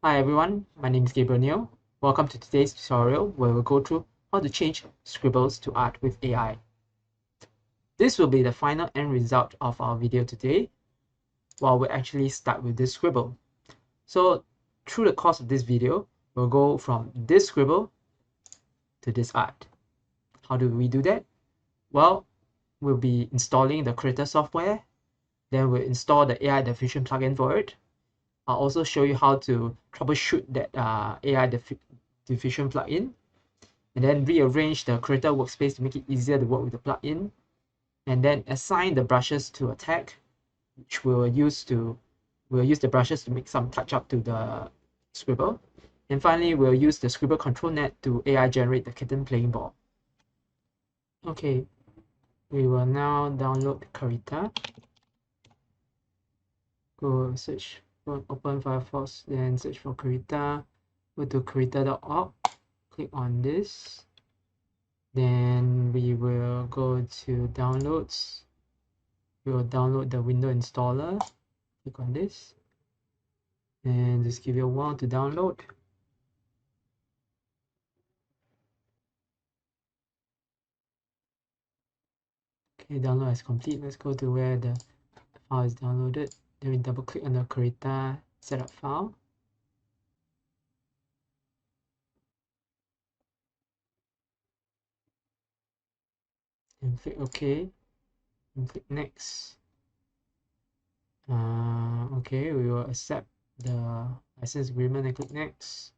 Hi everyone, my name is Gabriel. Welcome to today's tutorial where we'll go through how to change scribbles to art with AI. This will be the final end result of our video today, while we actually start with this scribble. So through the course of this video, we'll go from this scribble to this art. How do we do that? Well, we'll be installing the Krita software, then we'll install the AI Diffusion plugin for it. I'll also show you how to troubleshoot that AI Diffusion plugin, and then rearrange the Krita workspace to make it easier to work with the plugin, and then assign the brushes to a tag, which we'll use the brushes to make some touch up to the scribble. And finally, we'll use the Scribble control net to AI generate the kitten playing ball. Okay, we will now download Krita. Go search for open Firefox, then search for Krita. Go to krita.org, click on this. Then we will go to downloads. We will download the window installer. Click on this. And just give it a while to download. Okay, download is complete. Let's go to where the file is downloaded. Then we double click on the Krita setup file. And click OK. And click next. Okay, we will accept the license agreement and click next.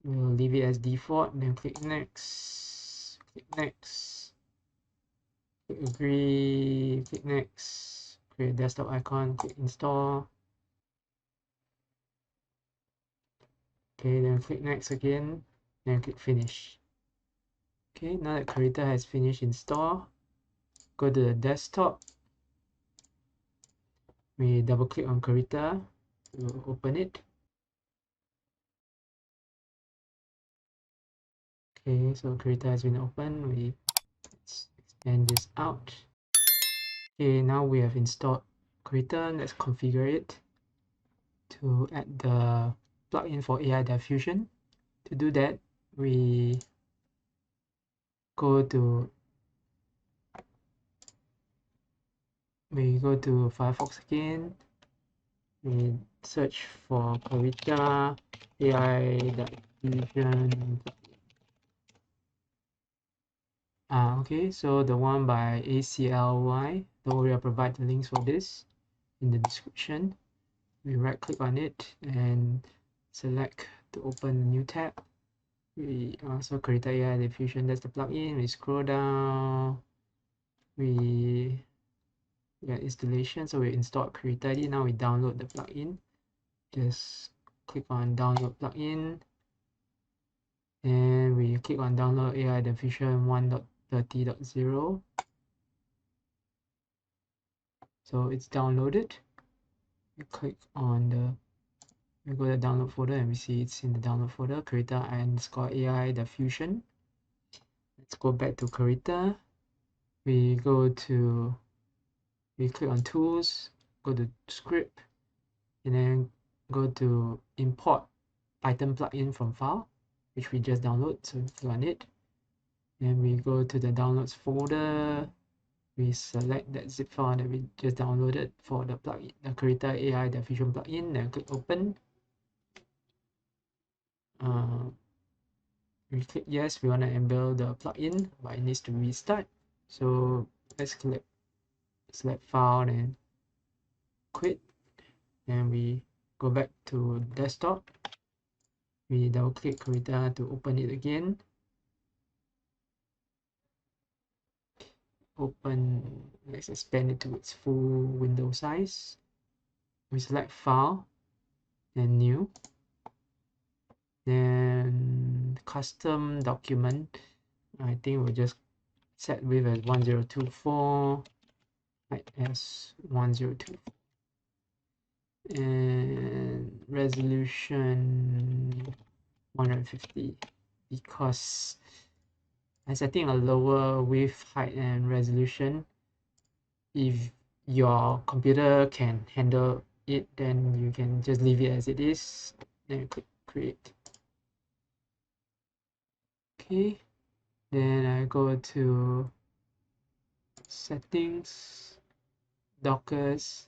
We'll leave it as default, then click next. Click next. Click agree. Click next. Create a desktop icon. Click install. Okay, then click next again, then click finish. Okay, now that Krita has finished install, go to the desktop. We double click on Krita to open it. Okay, so Krita has been opened. Let's expand this out. Okay, now we have installed Krita. Let's configure it to add the plugin for AI Diffusion. To do that, we go to Firefox again. We search for Krita AI Diffusion. Okay, so the one by ACLY. Don't worry, I'll provide the links for this in the description. We right click on it and select to open a new tab. We also Krita AI Diffusion, that's the plugin. We scroll down, we get installation, so we installed Krita ID. Now we download the plugin. Just click on download plugin, and we click on download AI Diffusion 1.30.0. So it's downloaded. We click on we go to the download folder and we see it's in the download folder, Krita _AI Diffusion. Let's go back to Krita. We click on tools, go to script, and then go to import Python plugin from file, which we just download, so click on it. Then we go to the downloads folder, we select that zip file that we just downloaded for the plugin, the Krita AI Diffusion plugin, then click open. We click yes, we want to enable the plugin, but it needs to restart. So let's select file and quit. Then we go back to desktop. We double click Krita to open it again. Open, let's expand it to its full window size. We select file and new. Then custom document, I think we'll just set width as 1024, height as 1024, and resolution 150, because I'm setting a lower width, height, and resolution. If your computer can handle it, then you can just leave it as it is. then click create. Okay, then I go to settings, Dockers.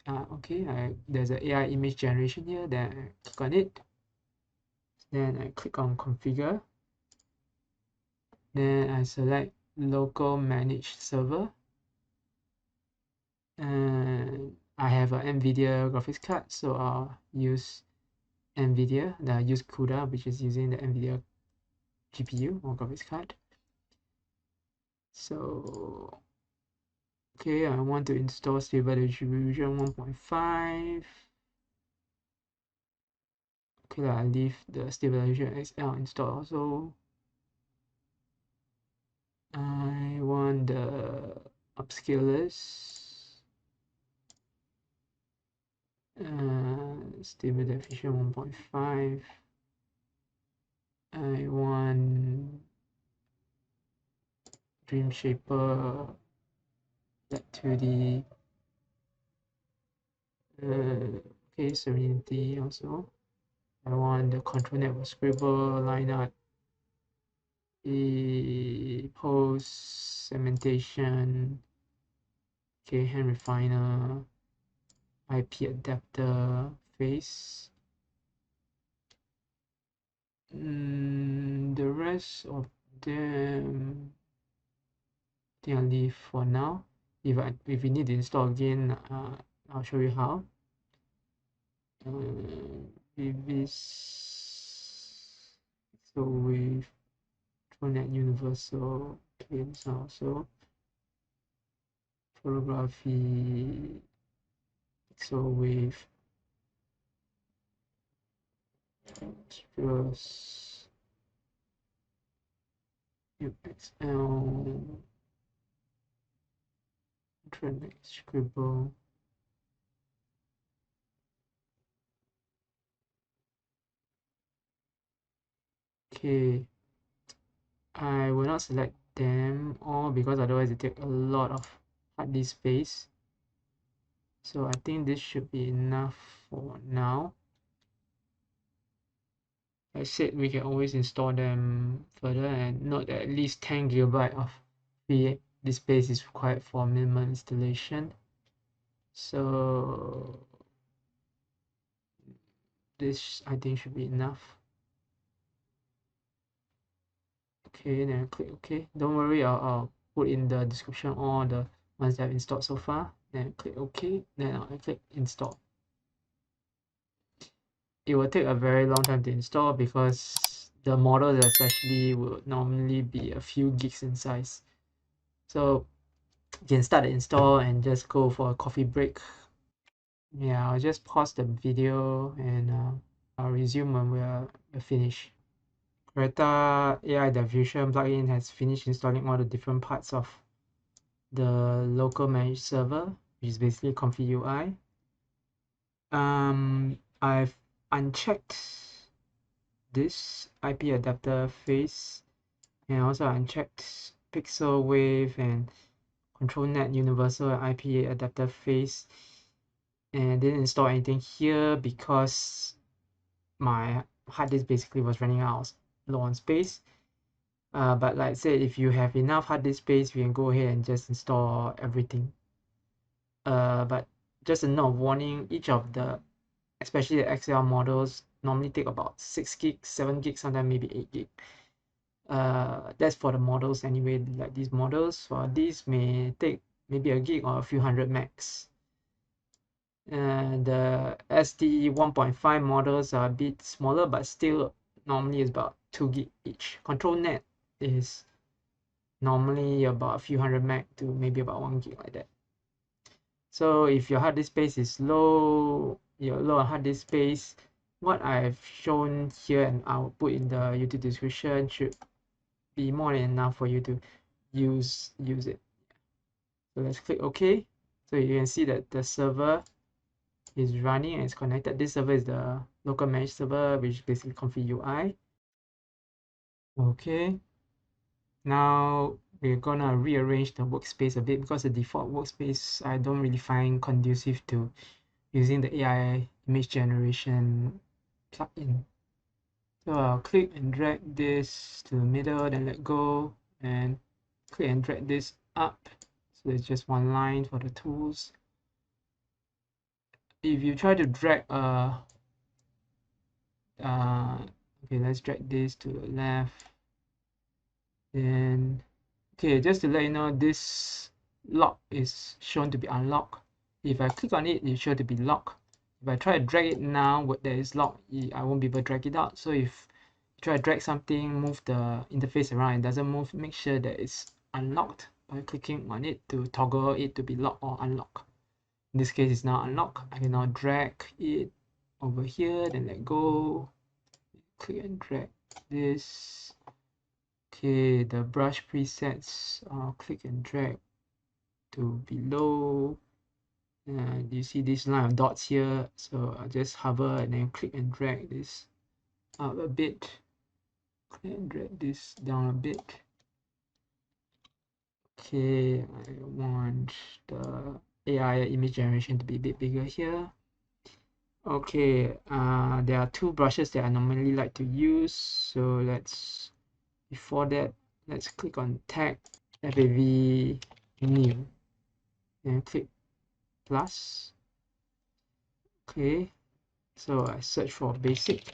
Okay, there's an AI image generation here. Then I click on it. Then I click on configure. Then I select local managed server. And I have an NVIDIA graphics card, so I'll use NVIDIA. Then I use CUDA, which is using the NVIDIA GPU or graphics card. So okay, I want to install Stable Diffusion 1.5. Okay, I leave the Stable Diffusion XL installed. So I want the upscalers. Stable Diffusion 1.5. I want Dream Shaper that 2D. Okay, Serenity also. I want the control network Scribble, line art, the post segmentation, okay, hand refiner, IP adapter, face. The rest of them I think I'll leave for now. If you need to install again, I'll show you how. Vivis, so with Tronet Universal games also, photography, so with Stress, UXL, Tronet Scribble. Okay, I will not select them all because otherwise it take a lot of hard disk space. So I think this should be enough for now. I said we can always install them further, and note that at least 10 GB of free disk space is required for minimum installation. So this I think should be enough. Okay, then I click OK. Don't worry, I'll put in the description all the ones that I've installed so far. Then click OK. Then I click install. It will take a very long time to install because the models especially will normally be a few gigs in size. So you can start the install and just go for a coffee break. Yeah, I'll just pause the video and I'll resume when we're finished. Krita AI Diffusion Plugin has finished installing all the different parts of the local managed server, which is basically config UI. I've unchecked this IP adapter face and also unchecked pixel wave and control net universal and IP adapter face, and didn't install anything here because my hard disk basically was running out low on space. But like I said, if you have enough hard disk space, you can go ahead and just install everything. But just a note of warning, each of the, especially the XL models, normally take about 6 gigs, 7 gigs, sometimes maybe 8 gig. That's for the models anyway. Like these models, for these may take maybe a gig or a few hundred megs. And the SD 1.5 models are a bit smaller, but still normally is about 2 gig each. Control net is normally about a few hundred meg to maybe about 1 gig like that. So if your hard disk space is low, you're low on hard disk space, what I've shown here and I'll put in the YouTube description should be more than enough for you to use it. So let's click OK. So you can see that the server is running and it's connected. This server is the local managed server, which is basically config UI. Okay. Now we're gonna rearrange the workspace a bit because the default workspace I don't really find conducive to using the AI image generation plugin. So I'll click and drag this to the middle, then let go, and click and drag this up. So it's just one line for the tools. If you try to drag okay, let's drag this to the left. Then okay, just to let you know, this lock is shown to be unlocked. If I click on it, it's shown to be locked. If I try to drag it now, what there is locked, I won't be able to drag it out. So if you try to drag something, move the interface around, it doesn't move, make sure that it's unlocked by clicking on it to toggle it to be locked or unlocked. In this case, it's now unlocked. I can now drag it over here, then let go, click and drag this. Okay, the brush presets, I'll click and drag to below, and you see this line of dots here, so I'll just hover and then click and drag this up a bit, click and drag this down a bit. Okay, I want the AI image generation to be a bit bigger here. Okay, there are two brushes that I normally like to use, so before that, let's click on tag FAV new and click plus. Okay, so I search for basic.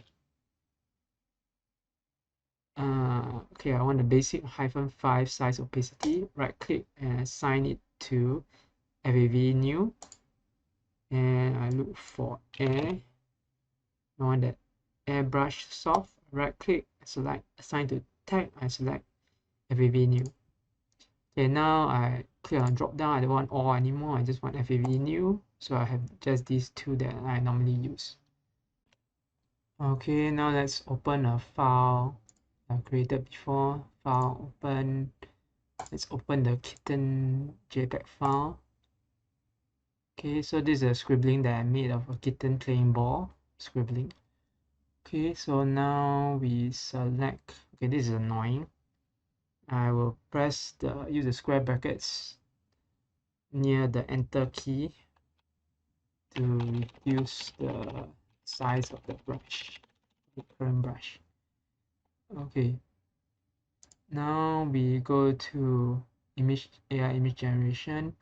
Okay, I want the basic -5 size opacity. Right click and assign it to FAV new, and I look for air. I want that airbrush soft. Right click, select assign to tag, I select FAV new. Okay, now I click on drop down. I don't want all anymore, I just want FAV new, so I have just these two that I normally use. Okay, now let's open a file I've created before. File open. Let's open the kitten JPEG file. Okay, so this is a scribbling that I made of a kitten playing ball scribbling. Okay, so now we select. Okay, this is annoying. I will use the square brackets near the enter key to reduce the size of the brush, the current brush. Okay, now we go to AI image generation.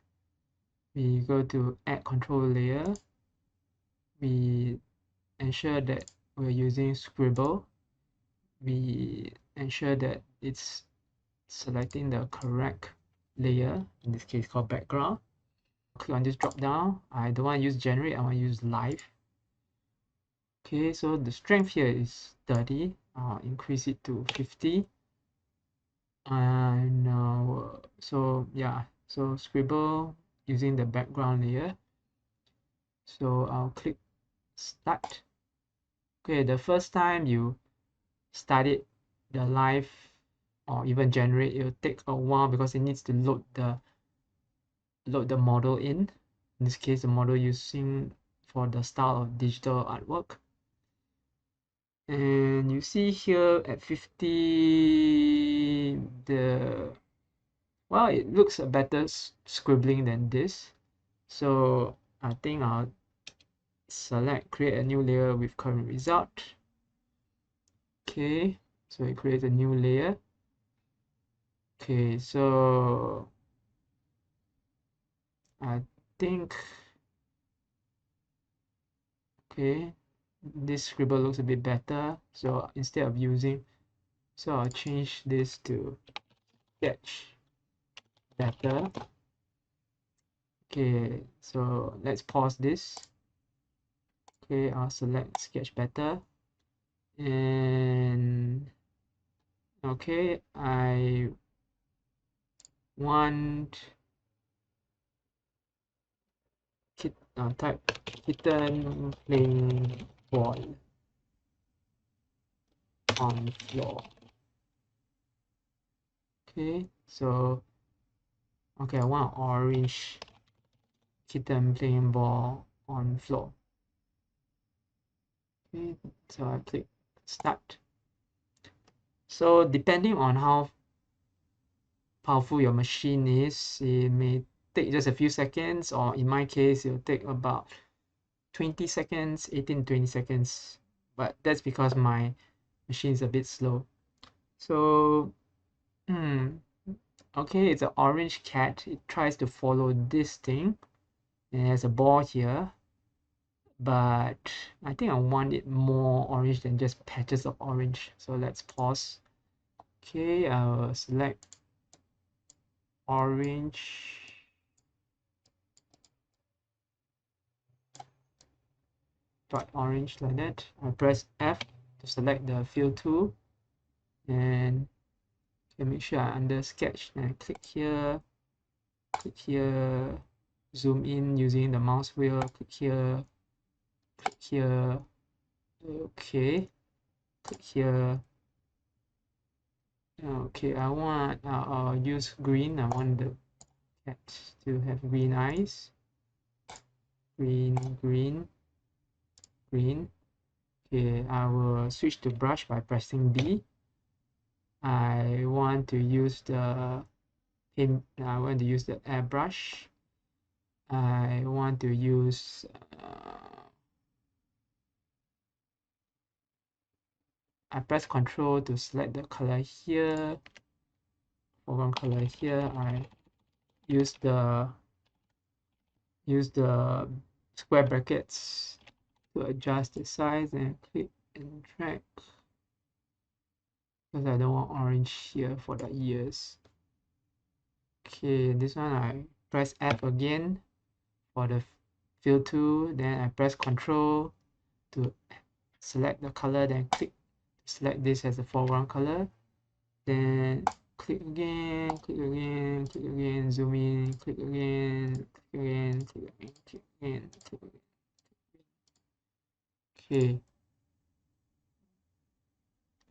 We go to add control layer. We ensure that we're using Scribble. We ensure that it's selecting the correct layer, in this case called background. Click on this drop down. I don't want to use generate, I want to use live. Okay, so the strength here is 30. I'll increase it to 50. And so yeah, so Scribble using the background layer. So I'll click start. Okay, the first time you start it, the live or even generate, it'll take a while because it needs to load the model in this case the model using for the style of digital artwork. And you see here at 50, it looks a better scribbling than this. So I think I'll select create a new layer with current result. Okay, so it creates a new layer. Okay, so I think okay, this scribble looks a bit better. So instead of using, so I'll change this to sketch better. Okay, so let's pause this. Okay, I'll select sketch better, and okay, I want type kitten playing ball on floor. Okay, so okay, I want orange kitten playing ball on floor. Okay, so I click start. So depending on how powerful your machine is, it may take just a few seconds, or in my case, it'll take about 20 seconds, 18 to 20 seconds. but that's because my machine is a bit slow. So okay, it's an orange cat. It tries to follow this thing, and there's a ball here, but I think I want it more orange than just patches of orange. So let's pause. Okay, I'll select orange. Dot orange like that. I press F to select the fill tool, and make sure I under sketch, and click here, zoom in using the mouse wheel, click here, okay, click here. Okay, I'll use green. I want the cat to have green eyes. Green. Okay, I will switch to brush by pressing B. I want to use the airbrush. I want to use I press Ctrl to select the color here. Foreground color here. I use the square brackets to adjust the size, and click and drag, because I don't want orange here for the ears. Okay, this one I press F again for the fill tool, then I press Ctrl to select the color, then click to select this as the foreground color, then click again, zoom in, click again, okay.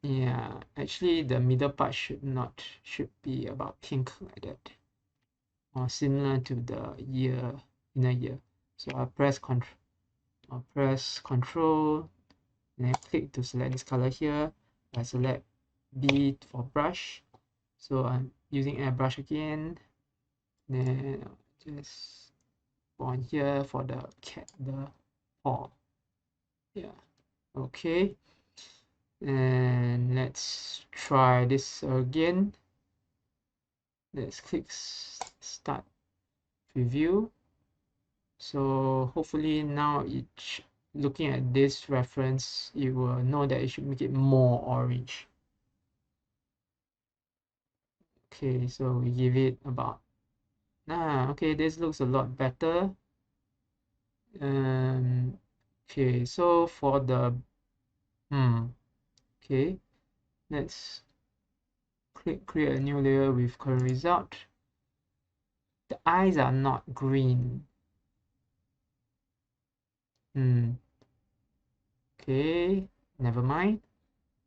Yeah, actually the middle part should be about pink like that, or similar to the inner ear. So I'll press Control and then click to select this color here. I select B for brush, so I'm using airbrush again. Then I'll just go on here for the paw. Yeah, okay. And let's try this again. Let's click start preview. So hopefully now looking at this reference, you will know that it should make it more orange. Okay, so we give it about okay, this looks a lot better. Okay, so for the okay, let's create a new layer with current result. The eyes are not green. Okay, never mind.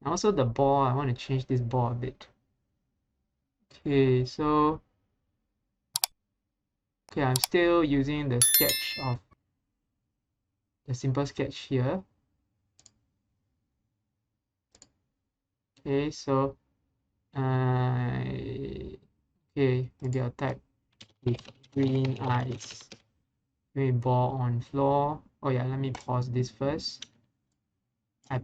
Also the ball, I want to change this ball a bit. Okay, so I'm still using the simple sketch here. Okay, so okay, maybe I'll type with green eyes. Maybe ball on floor. Oh yeah, let me pause this first. I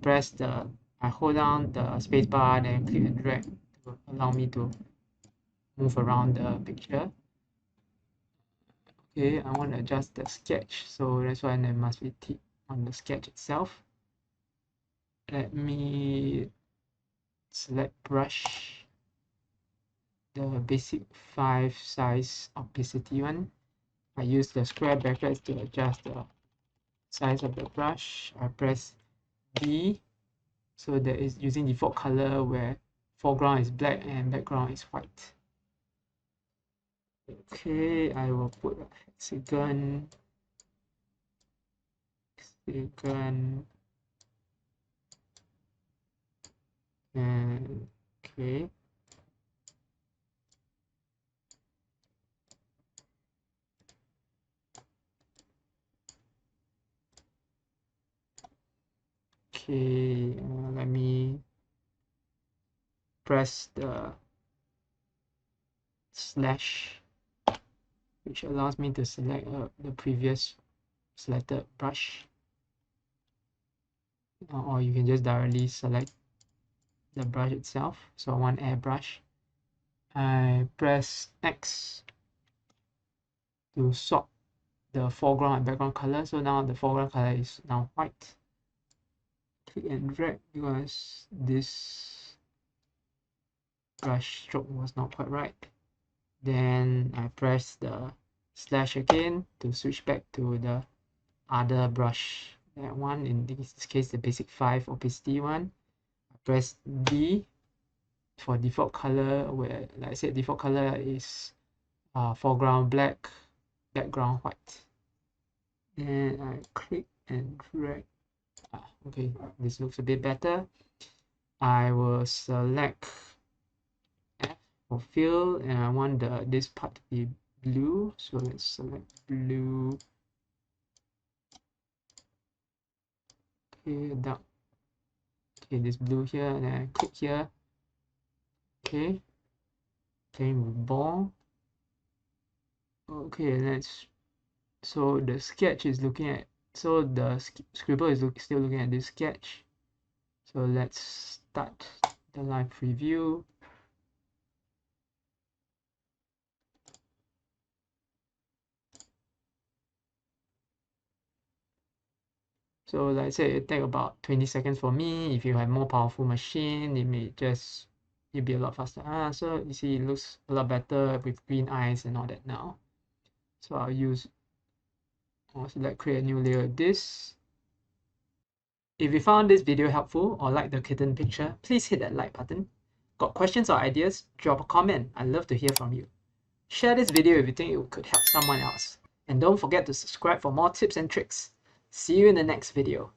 hold down the spacebar, then click and drag to allow me to move around the picture. Okay, I want to adjust the sketch, so that's why there must be tick on the sketch itself. Let me select brush, the basic 5 size opacity one. I use the square brackets to adjust the size of the brush. I press D, so that is using default color where foreground is black and background is white. Okay, I will put a hexagon, and okay. Okay, let me press the slash, which allows me to select the previous selected brush. or you can just directly select the brush itself. So I want airbrush. I press X to swap the foreground and background color. So now the foreground color is now white. Click and drag because this brush stroke was not quite right. Then I press the slash again to switch back to the other brush. That one, in this case, the basic 5 opacity one. I press D for default color, where, like I said, default color is foreground black, background white. Then I click and drag. Okay, this looks a bit better. I will select F for fill, and I want this part to be blue, so let's select blue. Okay, dark. Okay, this blue here, and then I click here. Okay, playing with ball. Okay, let's. So the sketch is looking at. So the Scribble is still looking at this sketch. So let's start the live preview. So like I said, it take about 20 seconds for me. If you have more powerful machine, it may just it'll be a lot faster. So you see it looks a lot better with green eyes and all that now. So I'll select create a new layer of this. If you found this video helpful or like the kitten picture, please hit that like button. Got questions or ideas? Drop a comment. I'd love to hear from you. Share this video if you think it could help someone else. And don't forget to subscribe for more tips and tricks. See you in the next video.